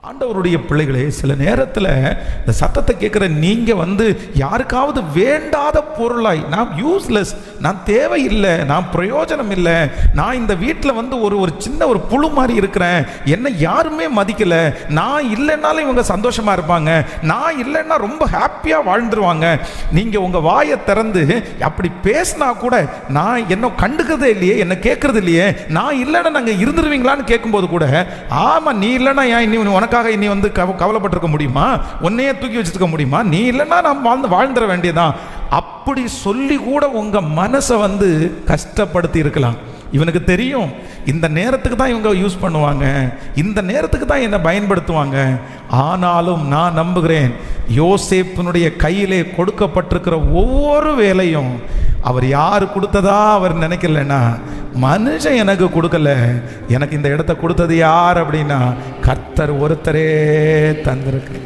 ஆண்டவருடைய பிள்ளைகளே, சில நேரத்தில் இந்த சத்தத்தை கேட்குற நீங்கள் யாருக்காவது வேண்டாத பொருளாய், நான் யூஸ்லெஸ், நான் தேவையில்லை, நான் பிரயோஜனம் இல்லை, நான் இந்த வீட்டில் ஒரு சின்ன ஒரு புழு மாதிரி இருக்கிறேன், என்னை யாருமே மதிக்கலை, நான் இல்லைன்னாலும் இவங்க சந்தோஷமாக இருப்பாங்க, நான் இல்லைன்னா ரொம்ப ஹாப்பியாக வாழ்ந்துருவாங்க, நீங்கள் உங்கள் வாயை திறந்து அப்படி பேசினா கூட நான் என்ன கண்டுக்கிறதே இல்லையே, என்ன கேட்கறது இல்லையே, நான் இல்லைன்னா நாங்கள் இருந்துருவீங்களான்னு கேட்கும்போது கூட, ஆமாம் நீ இல்லைன்னா ஏன் நீ உனக்காக நீ கவலைப்பட்டிருக்க முடியுமா, உன்னையே தூக்கி வச்சிருக்க முடியுமா, நீ இல்லைன்னா நான் வாழ்ந்துட வேண்டியதான், அப்படி சொல்லி கூட உங்க மனசை கஷ்டப்படுத்தி இருக்கலாம். இவனுக்கு தெரியும் இந்த நேரத்துக்கு தான் இவங்க யூஸ் பண்ணுவாங்க, இந்த நேரத்துக்கு தான் என்னை பயன்படுத்துவாங்க. ஆனாலும் நான் நம்புகிறேன், யோசேப்பினுடைய கையிலே கொடுக்கப்பட்டிருக்கிற ஒவ்வொரு வேலையும் அவர் யார் கொடுத்ததா அவர் நினைக்கலன்னா, மனுஷன் எனக்கு கொடுக்கல, எனக்கு இந்த இடத்த கொடுத்தது யார் அப்படின்னா கர்த்தர் ஒருத்தரே தந்திருக்கு.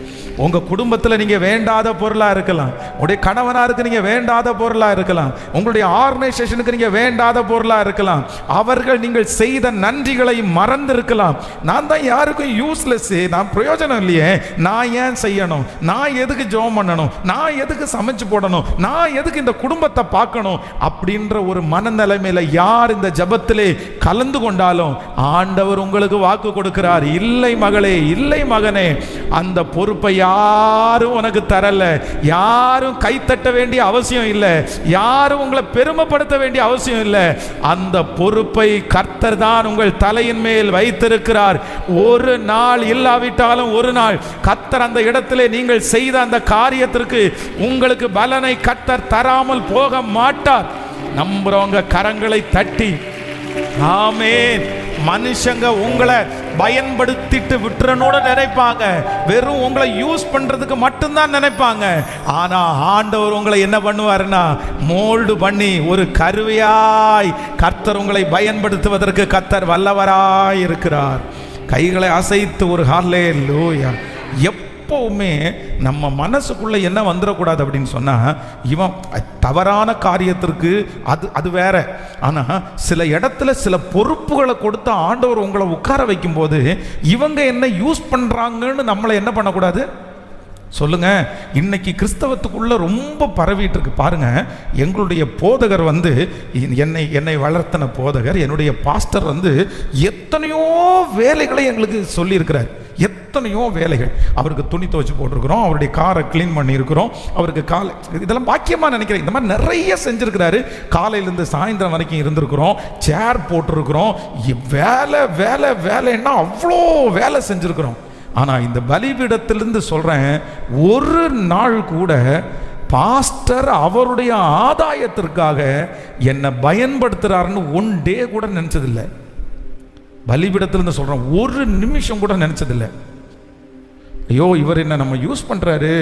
உங்க குடும்பத்தில் நீங்க வேண்டாத பொருளா இருக்கலாம், உங்களுடைய கணவனாருக்கு நீங்க வேண்டாத பொருளா இருக்கலாம், உங்களுடைய ஆர்கனைசேஷனுக்கு நீங்க வேண்டாத பொருளா இருக்கலாம், அவர்கள் நீங்கள் செய்த நன்றிகளை மறந்து இருக்கலாம். நான் தான் யாருக்கும் யூஸ்லெஸ், நான் பிரயோஜனம் இல்லையே, நான் ஏன் செய்யணும், நான் எதுக்கு ஜெபம் பண்ணணும், நான் எதுக்கு சமைச்சு போடணும், நான் எதுக்கு இந்த குடும்பத்தை பார்க்கணும் அப்படின்ற ஒரு மனநிலைமையில யார் இந்த ஜெபத்திலே கலந்து கொண்டாலும் ஆண்டவர் உங்களுக்கு வாக்கு கொடுக்கிறார், இல்லை மகளே, இல்லை மகனே, அந்த பொறுப்பை யாரும் உனக்கு தரல, யாரும் கைத்தட்ட வேண்டிய அவசியம் இல்லை, யாரும் உங்களை பெருமைப்படுத்த வேண்டிய அவசியம் இல்லை, அந்த பொறுப்பை கர்த்தர் தான் உங்கள் தலையின் மேல் வைத்திருக்கிறார். ஒரு நாள் இல்லாவிட்டாலும் ஒரு நாள் கர்த்தர் அந்த இடத்திலே நீங்கள் செய்த அந்த காரியத்திற்கு உங்களுக்கு பலனை கர்த்தர் தராமல் போக மாட்டார். நம்புறவங்க கரங்களை தட்டி ஆமென். மனுஷங்க உங்களை பயன்படுத்திட்டு விட்டுறனோட நினைப்பாங்க, வெறும் உங்களை யூஸ் பண்றதுக்கு மட்டும்தான் நினைப்பாங்க. ஆனா ஆண்டவர் உங்களை என்ன பண்ணுவாருன்னா மோல்டு பண்ணி ஒரு கருவியாய் கர்த்தர் உங்களை பயன்படுத்துவதற்கு கர்த்தர் வல்லவராய் இருக்கிறார். கைகளை அசைத்து ஒரு ஹல்லேலூயா. எப்பவுமே நம்ம மனசுக்குள்ள என்ன வந்துடக்கூடாது அப்படின்னு சொன்னா, இவன் தவறான காரியத்திற்கு அது வேற. ஆனா சில இடத்துல சில பொறுப்புகளை கொடுத்து ஆண்டவர் உங்களை உட்கார வைக்கும் போது இவங்க என்ன யூஸ் பண்றாங்கன்னு நம்மளை என்ன பண்ணக்கூடாது சொல்லுங்க. இன்னைக்கு கிறிஸ்தவத்துக்குள்ள ரொம்ப பரவிட்டு இருக்கு பாருங்க. எங்களுடைய போதகர் என்னை வளர்த்தன போதகர், என்னுடைய பாஸ்டர் எத்தனையோ வேலைகளை எங்களுக்கு சொல்லி இருக்கிறார், எத்தனையோ வேலைகள். அவருக்கு துணி துவைச்சு போட்டிருக்கிறோம், அவருடைய காரை கிளீன் பண்ணியிருக்கிறோம், அவருக்கு காலை இதெல்லாம் பாக்கியமா நினைக்கிறேன். இந்த மாதிரி நிறைய செஞ்சிருக்கிறாரு. காலையிலேருந்து சாயந்தரம் வரைக்கும் இருந்திருக்கிறோம், சேர் போட்டிருக்கிறோம், வேலை வேலை வேலைன்னா அவ்வளோ வேலை செஞ்சிருக்கிறோம். ஆனால் இந்த பலிபீடத்திலிருந்து சொல்கிறேன், ஒரு நாள் கூட பாஸ்டர் அவருடைய ஆதாயத்திற்காக என்னை பயன்படுத்துகிறாருன்னு ஒன் டே கூட நினச்சதில்லை. பலிபீடத்திலிருந்து சொல்கிறேன், ஒரு நிமிஷம் கூட நினச்சதில்லை. ஐயோ இவர் என்ன நம்ம யூஸ் பண்ணுறாரு,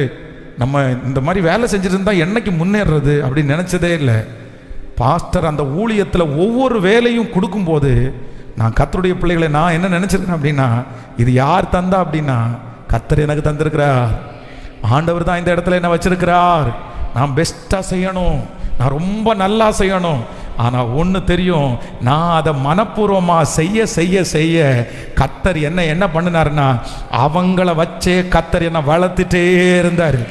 நம்ம இந்த மாதிரி வேலை செஞ்சுட்டு இருந்தால் என்னைக்கு முன்னேறது அப்படின்னு நினச்சதே இல்லை. பாஸ்டர் அந்த ஊழியத்தில் ஒவ்வொரு வேலையும் கொடுக்கும்போது நான் கர்த்தருடைய பிள்ளைகளை நான் என்ன நினச்சிருக்கேன் அப்படின்னா, இது யார் தந்தா அப்படின்னா கர்த்தர் எனக்கு தந்திருக்கிறார், ஆண்டவர் தான் இந்த இடத்துல என்ன வச்சிருக்கிறார், நான் பெஸ்ட்டாக செய்யணும், நான் ரொம்ப நல்லா செய்யணும். ஆனால் ஒன்று தெரியும், நான் அதை மனப்பூர்வமாக செய்ய செய்ய செய்ய கர்த்தர் என்ன பண்ணினாருன்னா அவங்கள வச்சே கர்த்தர் என்ன வளர்த்துட்டே இருந்தார்,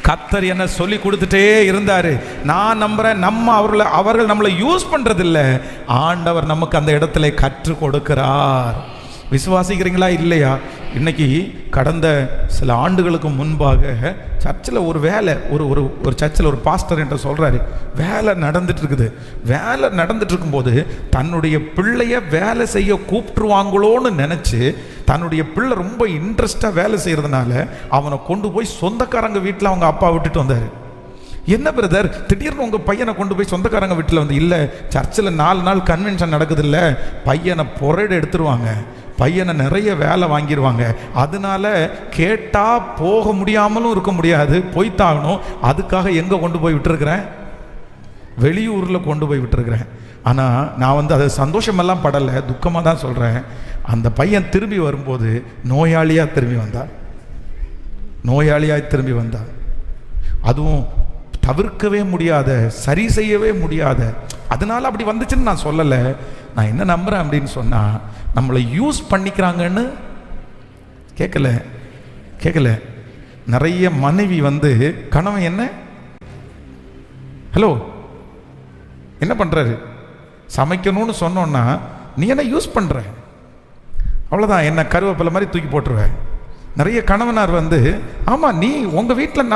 கர்த்தர் என்ன சொல்லி கொடுத்துட்டே இருந்தாரு. நான் நம்புறேன், அவர்கள் நம்மளை யூஸ் பண்றதில்லை, ஆண்டவர் நமக்கு அந்த இடத்துல கற்றுக் கொடுக்கிறார். விசுவாசிக்கிறீங்களா இல்லையா? இன்னைக்கு கடந்த சில ஆண்டுகளுக்கு முன்பாக சர்ச்சில் ஒரு வேலை, ஒரு சர்ச்சில் ஒரு பாஸ்டர் என்று சொல்கிறாரு, வேலை நடந்துட்டு இருக்குது. வேலை நடந்துட்டு இருக்கும்போது தன்னுடைய பிள்ளைய வேலை செய்ய கூப்பிட்டுருவாங்களோன்னு நினச்சி தன்னுடைய பிள்ளை ரொம்ப இன்ட்ரெஸ்டாக வேலை செய்கிறதுனால அவனை கொண்டு போய் சொந்தக்காரங்க வீட்டில் அவங்க அப்பா விட்டுட்டு வந்தார். என்ன பிரதர் திடீர்னு உங்கள் பையனை கொண்டு போய் சொந்தக்காரங்க வீட்டில் இல்லை, சர்ச்சில் 4 நாள் கன்வென்ஷன் நடக்குது இல்லை, பையனை புரடு எடுத்துருவாங்க, பையனை நிறைய வேலை வாங்கிடுவாங்க, அதனால கேட்டால் போக முடியாமலும் இருக்க முடியாது, போய்த்தாகணும், அதுக்காக எங்கே கொண்டு போய் விட்டுருக்கிறேன், வெளியூரில் கொண்டு போய் விட்டுருக்கிறேன். ஆனால் நான் அதை சந்தோஷமெல்லாம் படலை, துக்கமாக தான் சொல்கிறேன். அந்த பையன் திரும்பி வரும்போது நோயாளியாக திரும்பி வந்தார். அதுவும் தவிர்க்கவே முடியாத, சரி செய்யவே முடியாத, அதனால அப்படி வந்துச்சுன்னு நான் சொல்லலை. நான் என்ன நம்புகிறேன் அப்படின்னு சொன்னால், நம்மளை யூஸ் பண்ணிக்கிறாங்கன்னு கேட்கல. நிறைய மனைவி வந்து கணவன் என்ன ஹலோ என்ன பண்ணுறாரு, சமைக்கணும்னு சொன்னோன்னா நீ என்ன யூஸ் பண்ணுற, அவ்வளோதான், என்ன கருவேப்பிலை மாதிரி தூக்கி போட்டுருவேன். நிறைய கணவனார் வந்து ஆமாம் நீ உங்கள் வீட்டில்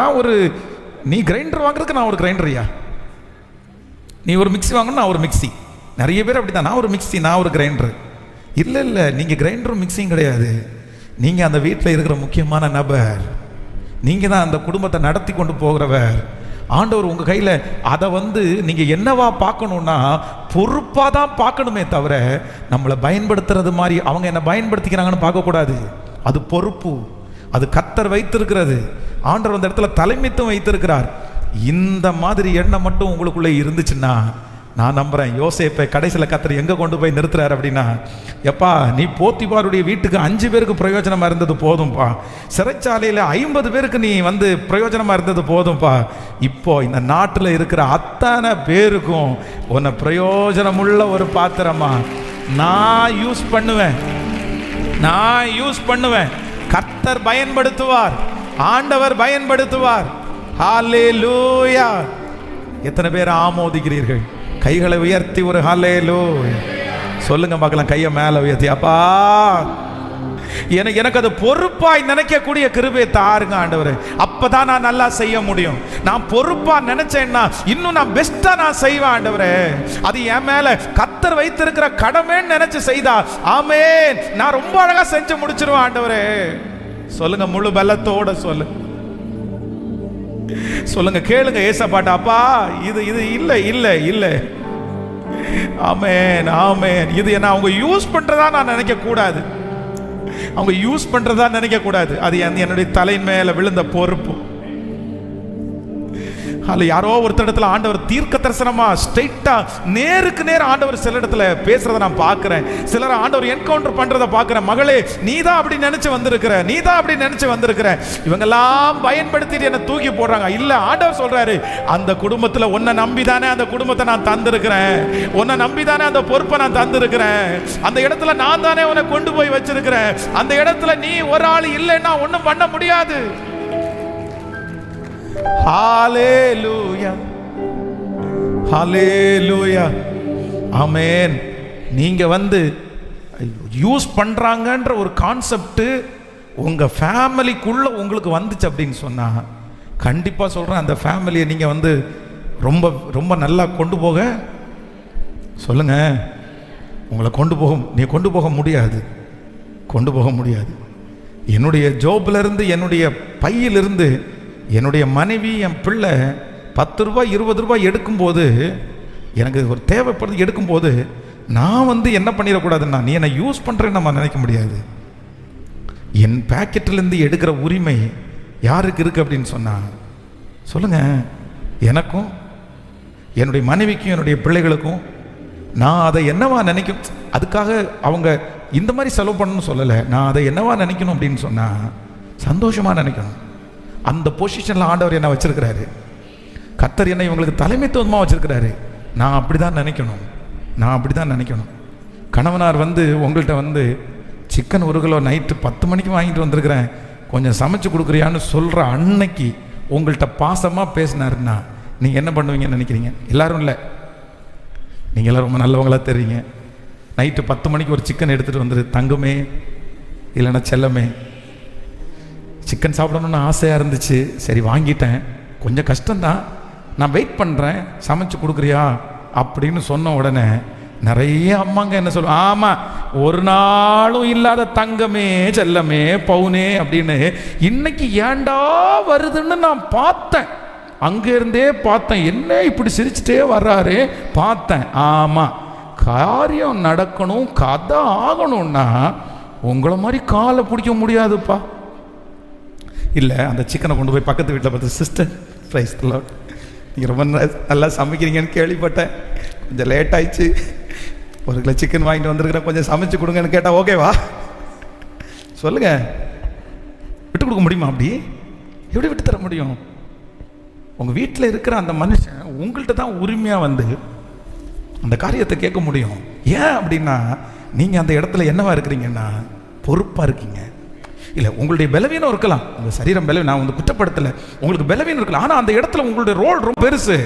நீ கிரைண்டர் வாங்குறதுக்கு நான் ஒரு கிரைண்டரையா, நீ ஒரு மிக்சி வாங்கணும் நான் ஒரு மிக்சி. நிறைய பேர் அப்படி தான், நான் ஒரு மிக்சி நான் ஒரு கிரைண்டரு. இல்லை நீங்கள் கிரைண்டரும் மிக்சியும் கிடையாது, நீங்கள் அந்த வீட்டில் இருக்கிற முக்கியமான நபர், நீங்கள் தான் அந்த குடும்பத்தை நடத்தி கொண்டு போகிறவர். ஆண்டவர் உங்கள் கையில் அதை வந்து நீங்கள் என்னவா பார்க்கணுன்னா பொறுப்பாக தான் பார்க்கணுமே தவிர நம்மளை பயன்படுத்துறது மாதிரி அவங்க என்ன பயன்படுத்திக்கிறாங்கன்னு பார்க்கக்கூடாது. அது பொறுப்பு, அது கர்த்தர் வைத்திருக்கிறது. ஆண்டவர் அந்த இடத்துல தலைமைத்துவம் வைத்திருக்கிறார். இந்த மாதிரி எண்ணம் மட்டும் உங்களுக்குள்ளே இருந்துச்சுன்னா நான் நம்புகிறேன் யோசேப்பை கடைசியில் கர்த்தர் எங்கே கொண்டு போய் நிறுத்துறாரு அப்படின்னா, எப்பா நீ போத்திபாருடைய வீட்டுக்கு 5 பேருக்கு பிரயோஜனமாக இருந்தது போதும்பா, சிறைச்சாலையில் 50 பேருக்கு நீ வந்து பிரயோஜனமாக இருந்தது போதும்பா, இப்போ இந்த நாட்டில் இருக்கிற அத்தனை பேருக்கும் உன்னை பிரயோஜனமுள்ள ஒரு பாத்திரமா நான் யூஸ் பண்ணுவேன். கர்த்தர் பயன்படுத்துவார், ஆண்டவர் பயன்படுத்துவார். ஹல்லேலூயா. எத்தனை பேர் ஆமோதிக்கிறீர்கள்? கைகளை உயர்த்தி ஒரு ஹல்லேலூயா சொல்லுங்க பார்க்கலாம். கையை மேலே உயர்த்தி, அப்பா எனக்கு அது பொறுப்பாய் நினைக்கக்கூடிய கிருபையை தாருங்க ஆண்டவரே. அப்பதான் நான் நல்லா செய்ய முடியும். நான் பொறுப்பா நினைச்சேன்னா இன்னும் நான் பெஸ்டா நான் செய்வேன் ஆண்டவரே. அது என் மேல கர்த்தர் வைத்திருக்கிற கடமைன்னு நினைச்சு செய்தா ஆமென், நான் ரொம்ப அழகா செஞ்சு முடிச்சிருவேன் ஆண்டவரே. சொல்லுங்க, முழு பலத்தோட சொல்லுங்க, கேளுங்க ஏசப்பாட்ட, அப்பா இது இல்ல ஆமென் ஆமென். இது என்ன அவங்க யூஸ் பண்றதா நான் நினைக்க கூடாது, அது என்னுடைய தலையின் மேல விழுந்த பொறுப்பு. அல்ல யாரோ ஒருத்தர் இடத்துல ஆண்டவர் தீர்க்க தரிசனமா ஸ்ட்ரைட்டா நேருக்கு நேர் ஆண்டவர் சில இடத்துல பேசுறத நான் பார்க்கிறேன். சிலர் ஆண்டவர் என்கவுண்டர் பண்றத பார்க்கிறேன். மகளே நீதான் அப்படி நினைச்சு வந்திருக்கிற, இவங்கெல்லாம் பயன்படுத்திட்டு என்ன தூக்கி போடுறாங்க. இல்ல, ஆண்டவர் சொல்றாரு அந்த குடும்பத்துல உன்னை நம்பிதானே அந்த குடும்பத்தை நான் தந்திருக்கிறேன், உன்னை நம்பிதானே அந்த பொறுப்பை நான் தந்திருக்கிறேன், அந்த இடத்துல நான் தானே உன்னை கொண்டு போய் வச்சிருக்கிறேன், அந்த இடத்துல நீ ஒரு ஆள் இல்லைன்னா ஒன்னும் பண்ண முடியாது. ஹல்லேலூயா ஹல்லேலூயா ஆமென். நீங்க வந்து யூஸ் பண்றாங்கன்ற ஒரு கான்செப்ட் உங்க ஃபேமிலிக்குள்ள உங்களுக்கு வந்துச்சு அப்படின்னு சொன்னா கண்டிப்பா சொல்றேன், அந்த ஃபேமிலியை நீங்க வந்து ரொம்ப ரொம்ப நல்லா கொண்டு போக சொல்லுங்க. உங்களை கொண்டு போக முடியாது. என்னுடைய ஜோப்ல இருந்து என்னுடைய பையிலிருந்து என்னுடைய மனைவி என் பிள்ளை 10 ரூபாய் 20 ரூபாய் எடுக்கும்போது எனக்கு ஒரு தேவைப்படுது, எடுக்கும்போது நான் வந்து என்ன பண்ணிடக்கூடாதுன்னா நீ என்னை யூஸ் பண்ணுறேன்னு நம்ம நினைக்க முடியாது. என் பேக்கெட்டிலேருந்து எடுக்கிற உரிமை யாருக்கு இருக்குது அப்படின்னு சொல்லுங்க, எனக்கும் என்னுடைய மனைவிக்கும் என்னுடைய பிள்ளைகளுக்கும். நான் அதை என்னவா நினைக்கும், அதுக்காக அவங்க இந்த மாதிரி செலவு பண்ணணும்னு சொல்லலை, நான் அதை என்னவா நினைக்கணும் அப்படின்னு சொன்னால் சந்தோஷமாக நினைக்கணும். அந்த பொசிஷனில் ஆண்டவர் என்ன வச்சிருக்கிறாரு, கர்த்தர் என்ன இவங்களுக்கு தலைமைத்துவமாக வச்சிருக்கிறாரு. நான் அப்படி தான் நினைக்கணும். கணவனார் வந்து உங்கள்கிட்ட வந்து சிக்கன் 1 கிலோ நைட்டு 10 மணிக்கு வாங்கிட்டு வந்திருக்கிறேன், கொஞ்சம் சமைச்சு கொடுக்குறியான்னு சொல்கிற அன்னைக்கு உங்கள்கிட்ட பாசமாக பேசினாருன்னா நீங்கள் என்ன பண்ணுவீங்கன்னு நினைக்கிறீங்க? எல்லாரும் இல்லை, நீங்கள் எல்லாம் ரொம்ப நல்லவங்களாக தெரியுங்க. நைட்டு 10 மணிக்கு ஒரு சிக்கன் எடுத்துகிட்டு வந்துரு, தங்கமே இல்லைன்னா செல்லமே, சிக்கன் சாப்பிடணும்னு ஆசையாக இருந்துச்சு, சரி வாங்கிட்டேன், கொஞ்சம் கஷ்டம்தான், நான் வெயிட் பண்ணுறேன், சமைச்சு கொடுக்குறியா அப்படின்னு சொன்ன உடனே நிறைய அம்மாங்க என்ன சொல்லுவோம், ஆமாம் ஒரு நாளும் இல்லாத தங்கமே செல்லமே பவுனே அப்படின்னு இன்னைக்கு ஏண்டா வருதுன்னு நான் பார்த்தேன், அங்கேருந்தே பார்த்தேன், என்ன இப்படி சிரிச்சுட்டே வர்றாரு பார்த்தேன். ஆமாம், காரியம் நடக்கணும், கதை ஆகணும்னா உங்களை மாதிரி காலை பிடிக்க முடியாதுப்பா. இல்லை, அந்த சிக்கனை கொண்டு போய் பக்கத்து வீட்டில் பார்த்து, சிஸ்டர் ப்ரைஸ் லார்ட், நீங்கள் ரொம்ப நல்லா சமைக்கிறீங்கன்னு கேள்விப்பட்டேன், கொஞ்சம் லேட் ஆயிடுச்சு, 1 கிலோ சிக்கன் வாங்கிட்டு வந்திருக்கிறேன், கொஞ்சம் சமைச்சு கொடுங்கன்னு கேட்டால் ஓகேவா? சொல்லுங்க, விட்டு கொடுக்க முடியுமா? அப்படி எப்படி விட்டு தர முடியும்? உங்கள் வீட்டில் இருக்கிற அந்த மனுஷன் உங்கள்கிட்ட தான் உரிமையாக வந்து அந்த காரியத்தை கேட்க முடியும். ஏன் அப்படின்னா நீங்கள் அந்த இடத்துல என்னவா இருக்கிறீங்கன்னா பொறுப்பாக இருக்கீங்க. இல்லை, உங்களுடைய பலவீனம் இருக்கலாம், உங்கள் சரீரம் பலவீனம், நான் வந்து குற்றப்படுத்தலை, உங்களுக்கு பலவீனம் இருக்கலாம். ஆனால் அந்த இடத்துல உங்களுடைய ரோல் ரொம்ப பெருசு.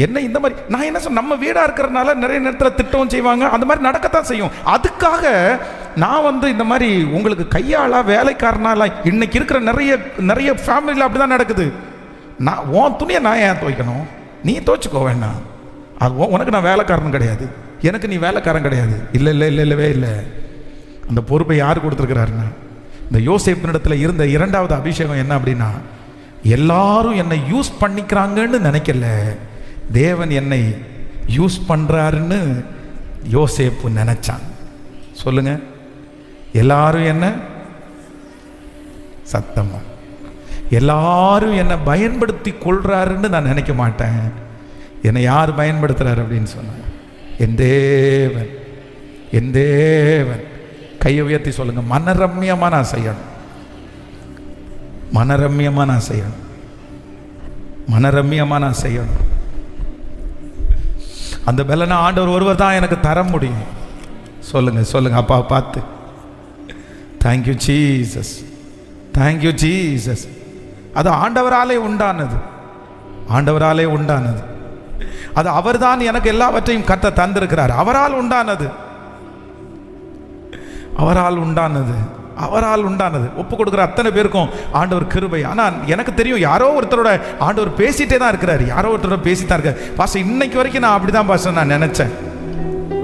என்ன இந்த மாதிரி நான் என்ன சொல்ல, நம்ம வீடாக இருக்கிறதுனால நிறைய நேரத்தில் திட்டவும் செய்வாங்க, அந்த மாதிரி நடக்கத்தான் செய்யும். அதுக்காக நான் வந்து இந்த மாதிரி உங்களுக்கு கையாளா வேலைக்காரனால இன்னைக்கு இருக்கிற நிறைய நிறைய ஃபேமிலியில் அப்படி தான் நடக்குது. நான் உன் துணியை நான் ஏன் துவைக்கணும், நீ துவைச்சிக்கோ வேண்டாம், அது உனக்கு நான் வேலைக்காரன் கிடையாது, எனக்கு நீ வேலைக்காரன் கிடையாது. இல்லை இல்லை இல்லை இல்லவே இல்லை. அந்த பொறுப்பை யார் கொடுத்துருக்கிறாருன்னா, இந்த யோசேப்பினிடத்தில் இருந்த இரண்டாவது அபிஷேகம் என்ன அப்படின்னா, எல்லாரும் என்னை யூஸ் பண்ணிக்கிறாங்கன்னு நினைக்கல, தேவன் என்னை யூஸ் பண்ணுறாருன்னு யோசேப்பு நினைச்சான். சொல்லுங்க, எல்லாரும் என்ன சத்தமா, எல்லாரும் என்னை பயன்படுத்தி கொள்றாருன்னு நான் நினைக்க மாட்டேன். என்னை யார் பயன்படுத்துறாரு அப்படின்னு சொன்னாங்க, என் தேவன், என் தேவன். கையை உயர்த்தி சொல்லுங்க, மனரம்யமா நான் செய்யணும், மனரம்யமா நான் செய்யணும், மனரம்யமா நான் செய்யணும். அந்த பலனை ஆண்டவர் ஒருவர் தான் எனக்கு தர முடியும். சொல்லுங்க சொல்லுங்க, அப்பா பார்த்து. Thank you Jesus, thank you Jesus. அது ஆண்டவராலே உண்டானது, ஆண்டவராலே உண்டானது. அது அவர்தான் எனக்கு எல்லாவற்றையும் கத்த தந்திருக்கிறார். அவரால் உண்டானது, அவரால் உண்டானது, அவரால் உண்டானது. ஒப்பு கொடுக்குற அத்தனை பேருக்கும் ஆண்டவர் கிருபை. ஆனால் எனக்கு தெரியும், யாரோ ஒருத்தரோட ஆண்டவர் பேசிட்டே தான் இருக்கிறார், யாரோ ஒருத்தரோட பேசித்தான் இருக்கார். பாஸ்டர் இன்னைக்கு வரைக்கும் நான் அப்படிதான் பாஸ்டர் நான் நினைச்சேன்,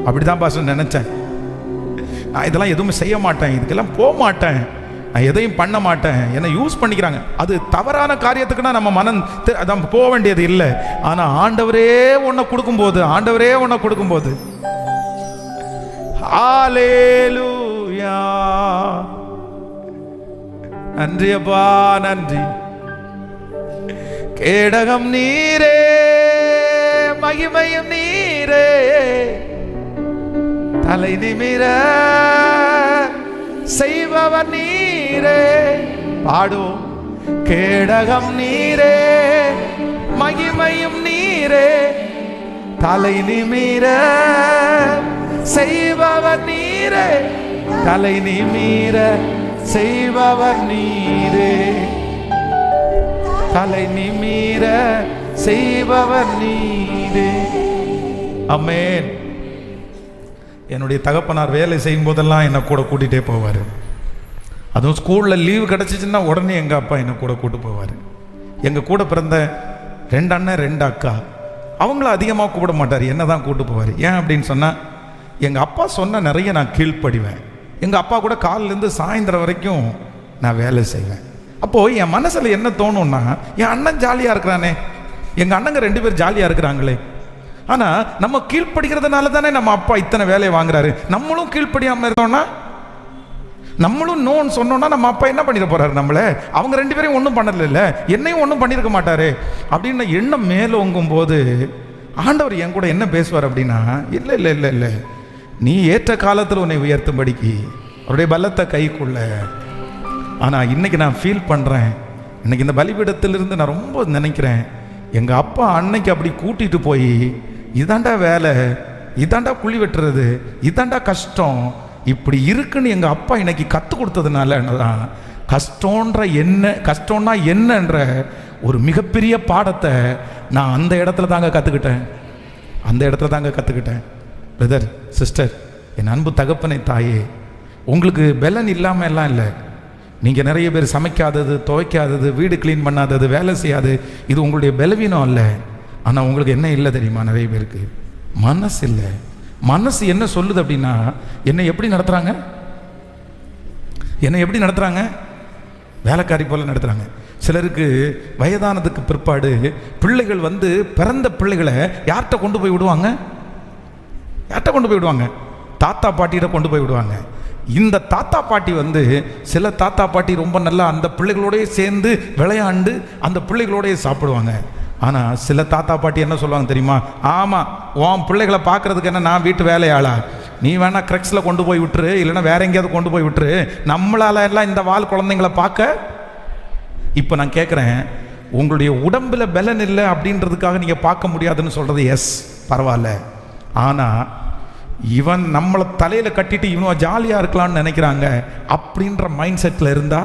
அப்படிதான் பாஸ்டர் நினைச்சேன். நான் இதெல்லாம் எதுவுமே செய்ய மாட்டேன், இதுக்கெல்லாம் போக மாட்டேன், நான் எதையும் பண்ண மாட்டேன், என்னை யூஸ் பண்ணிக்கிறாங்க. அது தவறான காரியத்துக்குன்னா நம்ம மனம் நம்ம போக வேண்டியது இல்லை. ஆனால் ஆண்டவரே உன்னை கொடுக்கும்போது, ஆண்டவரே உன்னை கொடுக்கும்போது, ஹல்லேலூயா, நன்றி அப்பா, நன்றி. கேடகம் நீரே, மகிமையும் நீரே, தலை நிமிர செய்பவர் நீரே. பாடுவோம். கேடகம் நீரே, மகிமையும் நீரே, தலை நிமிர செய்பவர் நீரே, தலை நிமிர செய்பவர் நீரே, தலை நிமிர செய்பவர் நீரே. ஆமென். என்னுடைய தகப்பனார் வேலை செய்யும் போதெல்லாம் என்னை கூட கூட்டிகிட்டே போவார். அதுவும் ஸ்கூலில் லீவு கிடச்சிச்சின்னா உடனே எங்கள் அப்பா என்னை கூட கூட்டு போவார். எங்கள் கூட பிறந்த 2 அண்ணன் 2 அக்கா, அவங்கள அதிகமாக கூப்பிட மாட்டார், என்ன தான் கூட்டு போவார். ஏன் அப்படின்னு சொன்னால், எங்கள் அப்பா சொன்ன நிறைய நான் கீழ்ப்படிவேன். எங்கள் அப்பா கூட காலிலேருந்து சாயந்தரம் வரைக்கும் நான் வேலை செய்வேன். அப்போது என் மனசில் என்ன தோணும்னா, என் அண்ணன் ஜாலியாக இருக்கிறானே, எங்கள் அண்ணங்க 2 பேர் ஜாலியாக இருக்கிறாங்களே. ஆனால் நம்ம கீழ்ப்படுகிறதுனால தானே நம்ம அப்பா இத்தனை வேலையை வாங்குறாரு. நம்மளும் கீழ்ப்படியாமல் இருந்தோம்னா, நம்மளும் நோன்னு சொன்னோன்னா நம்ம அப்பா என்ன பண்ணிட போறாரு நம்மள? அவங்க 2 பேரையும் ஒன்றும் பண்ணல, என்னையும் ஒன்றும் பண்ணியிருக்க மாட்டாரு அப்படின்னு எண்ணம் மேலோங்கும் போது ஆண்டவர் என் கூட என்ன பேசுவார் அப்படின்னா, இல்லை இல்லை இல்லை இல்லை, நீ ஏற்ற காலத்தில் உன்னை உயர்த்தும்படிக்கு அவருடைய பலத்தை கைக்குள்ள. ஆனால் இன்னைக்கு நான் ஃபீல் பண்ணுறேன், இன்னைக்கு இந்த பலிபீடத்திலிருந்து நான் ரொம்ப நினைக்கிறேன், எங்கள் அப்பா அன்னைக்கு அப்படி கூட்டிகிட்டு போய் இதாண்டா வேலை, இதாண்டா குழி வெட்டுறது, இதாண்டா கஷ்டம், இப்படி இருக்குன்னு எங்கள் அப்பா இன்னைக்கு கற்றுக் கொடுத்ததுனால தான் கஷ்டம்னா என்னன்ற ஒரு மிகப்பெரிய பாடத்தை நான் அந்த இடத்துல தாங்க கற்றுக்கிட்டேன், அந்த இடத்துல தாங்க கற்றுக்கிட்டேன். பிரதர், சிஸ்டர், என் அன்பு தகப்பனை தாயே, உங்களுக்கு பெலன் இல்லாமல் எல்லாம் இல்லை. நீங்கள் நிறைய பேர் சமைக்காதது, துவைக்காதது, வீடு க்ளீன் பண்ணாதது, வேலை செய்யாது, இது உங்களுடைய பலவீனம் அல்ல. ஆனால் உங்களுக்கு என்ன இல்லை தெரியுமா? நிறைய பேருக்கு மனசு இல்லை. மனசு என்ன சொல்லுது அப்படின்னா, என்னை எப்படி நடத்துகிறாங்க, என்னை எப்படி நடத்துகிறாங்க, வேலைக்காரி போல் நடத்துகிறாங்க. சிலருக்கு வயதானதுக்கு பிற்பாடு பிள்ளைகள் வந்து பிறந்த பிள்ளைகளை யார்கிட்ட கொண்டு போய் விடுவாங்க? யார்கிட்ட கொண்டு போய் விடுவாங்க? தாத்தா பாட்டிகிட்ட கொண்டு போய் விடுவாங்க. இந்த தாத்தா பாட்டி வந்து, சில தாத்தா பாட்டி ரொம்ப நல்லா அந்த பிள்ளைகளோடய சேர்ந்து விளையாண்டு அந்த பிள்ளைகளோடய சாப்பிடுவாங்க. ஆனால் சில தாத்தா பாட்டி என்ன சொல்லுவாங்க தெரியுமா? ஆமாம், உன் பிள்ளைகளை பார்க்குறதுக்கு என்ன நான் வீட்டு வேலையாளா? நீ வேணா கிரெக்ஸில் கொண்டு போய் விட்டுரு, இல்லைன்னா வேற எங்கேயாவது கொண்டு போய் விட்டுரு, நம்மளால எல்லாம் இந்த வால் குழந்தைங்களை பார்க்க. இப்போ நான் கேட்குறேன், உங்களுடைய உடம்பில் பலன் இல்லை அப்படின்றதுக்காக நீங்கள் பார்க்க முடியாதுன்னு சொல்கிறது எஸ், பரவாயில்ல. ஆனால் இவன் நம்மளை தலையில கட்டிட்டு இவன் ஜாலியா இருக்கலாம்னு நினைக்கிறாங்க அப்படின்ற மைண்ட் செட்ல இருந்தா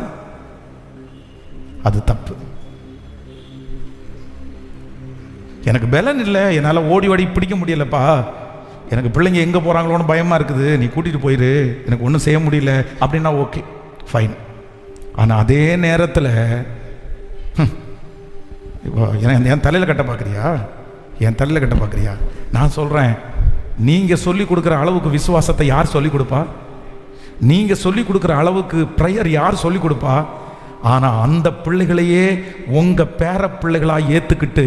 அது தப்பு. எனக்கு பலன் இல்லை, என்னால் ஓடி ஓடி பிடிக்க முடியலப்பா, எனக்கு பிள்ளைங்க எங்கே போகிறாங்களோன்னு பயமாக இருக்குது, நீ கூட்டிகிட்டு போயிரு, எனக்கு ஒன்றும் செய்ய முடியல அப்படின்னா ஓகே ஃபைன். ஆனால் அதே நேரத்தில் என் தலையில் கட்ட பார்க்குறியா, என் தலையில் கட்ட பார்க்குறியா? நான் சொல்கிறேன், நீங்கள் சொல்லி கொடுக்குற அளவுக்கு விசுவாசத்தை யார் சொல்லிக் கொடுப்பா? நீங்கள் சொல்லி கொடுக்குற அளவுக்கு ப்ரேயர் யார் சொல்லிக் கொடுப்பா? ஆனால் அந்த பிள்ளைகளையே உங்கள் பேர பிள்ளைகளாக ஏற்றுக்கிட்டு,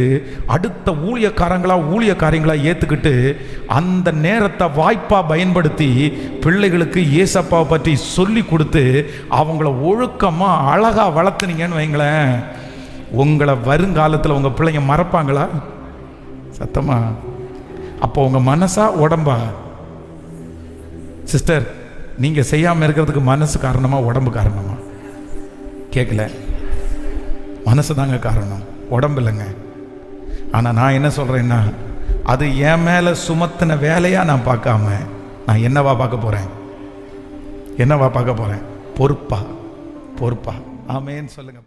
அடுத்த ஊழியக்காரங்களாக ஏற்றுக்கிட்டு, அந்த நேரத்தை வாய்ப்பாக பயன்படுத்தி பிள்ளைகளுக்கு ஏசப்பாவை பற்றி சொல்லி கொடுத்து அவங்கள ஒழுக்கமாக அழகாக வளர்த்துனீங்கன்னு வைங்களேன், உங்களை வருங்காலத்தில் உங்கள் பிள்ளைங்க மறப்பாங்களா? சத்தமா? அப்போ உங்கள் மனசா உடம்பா? சிஸ்டர், நீங்கள் செய்யாமல் இருக்கிறதுக்கு மனசு காரணமா உடம்பு காரணமா? கேட்கல. மனசு தாங்க காரணம், உடம்பு இல்லைங்க. ஆனால் நான் என்ன சொல்கிறேன்னா, அது என் மேலே சுமத்தின வேலையாக நான் பார்க்காம நான் என்னவா பார்க்க போகிறேன்? பொறுப்பா. ஆமேன்னு சொல்லுங்க.